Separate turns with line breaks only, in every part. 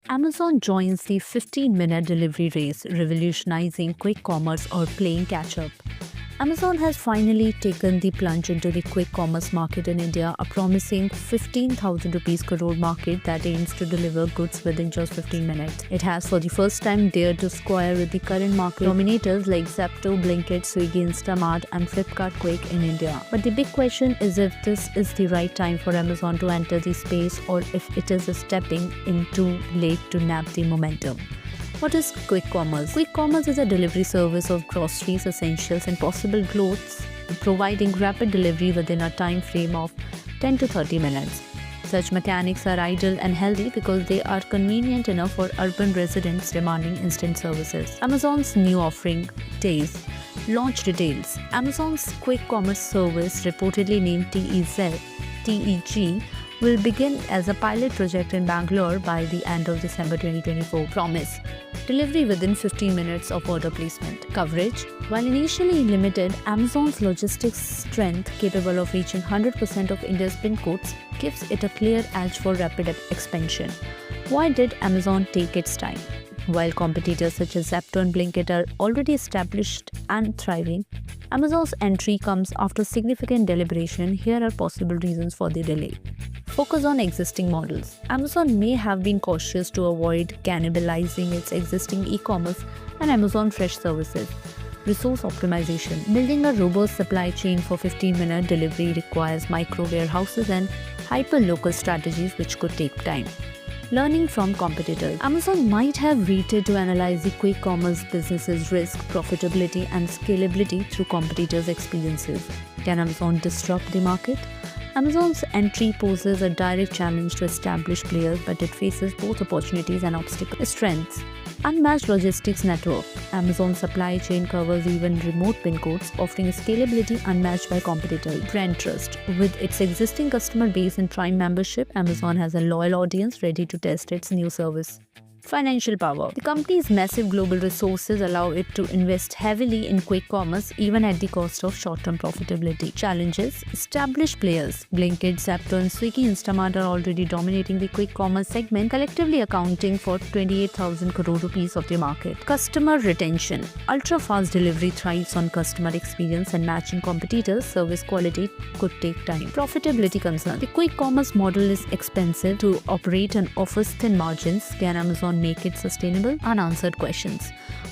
Amazon joins the 15-minute delivery race, revolutionizing quick commerce or playing catch up. Amazon has finally taken the plunge into the quick commerce market in India, a promising 15,000 rupees crore market that aims to deliver goods within just 15 minutes. It has for the first time dared to square with the current market dominators like Zepto, Blinkit, Swiggy, Instamart and Flipkart Quick in India. But the big question is if this is the right time for Amazon to enter the space or if it is stepping in too late to nab the momentum. What is quick commerce? Quick commerce is a delivery service of groceries, essentials, and possible clothes, providing rapid delivery within a time frame of 10 to 30 minutes. Such mechanics are ideal and healthy because they are convenient enough for urban residents demanding instant services. Amazon's new offering, Days, launch details. Amazon's quick commerce service, reportedly named TEG, will begin as a pilot project in Bangalore by the end of December 2024. Promise: delivery within 15 minutes of order placement. Coverage: while initially limited, Amazon's logistics strength, capable of reaching 100% of India's pin codes, gives it a clear edge for rapid expansion. Why did Amazon take its time? While competitors such as Zepto and Blinkit are already established and thriving, Amazon's entry comes after significant deliberation. Here are possible reasons for the delay. Focus on existing models. Amazon may have been cautious to avoid cannibalizing its existing e-commerce and Amazon Fresh services. Resource optimization. Building a robust supply chain for 15-minute delivery requires micro warehouses and hyper-local strategies which could take time. Learning from competitors. Amazon might have waited to analyze the quick commerce business's risk, profitability, and scalability through competitors' experiences. Can Amazon disrupt the market? Amazon's entry poses a direct challenge to established players, but it faces both opportunities and obstacles. Strengths: unmatched logistics network. Amazon's supply chain covers even remote pin codes, offering a scalability unmatched by competitors. Brand trust. With its existing customer base and Prime membership, Amazon has a loyal audience ready to test its new service. Financial power. The company's massive global resources allow it to invest heavily in quick commerce even at the cost of short-term profitability. Challenges: established players. Blinkit, Zepto and Swiggy, Instamart are already dominating the quick commerce segment, collectively accounting for 28,000 crore rupees of the market. Customer retention. Ultra-fast delivery thrives on customer experience and matching competitors' service quality could take time. Profitability concern. The quick commerce model is expensive to operate and offers thin margins. Can Amazon make it sustainable? Unanswered questions.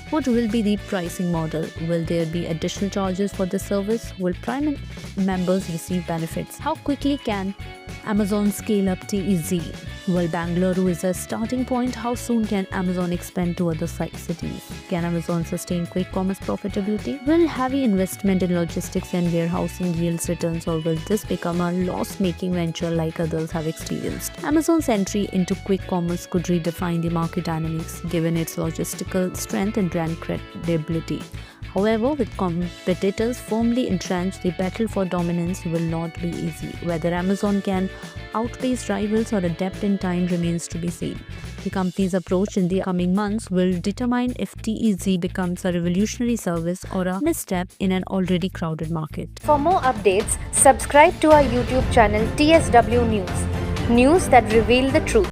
What will be the pricing model? Will there be additional charges for the service? Will Prime members receive benefits? How quickly can Amazon scale up TEG? While Bangalore is a starting point, how soon can Amazon expand to other cities? Can Amazon sustain quick commerce profitability? Will heavy investment in logistics and warehousing yields returns, or will this become a loss-making venture like others have experienced? Amazon's entry into quick commerce could redefine the market dynamics, given its logistical strength and brand credibility. However, with competitors firmly entrenched, the battle for dominance will not be easy. Whether Amazon can outpace rivals or adapt in time remains to be seen. The company's approach in the coming months will determine if TEG becomes a revolutionary service or a misstep in an already crowded market.
For more updates, subscribe to our YouTube channel TSW News. News that reveal the truth.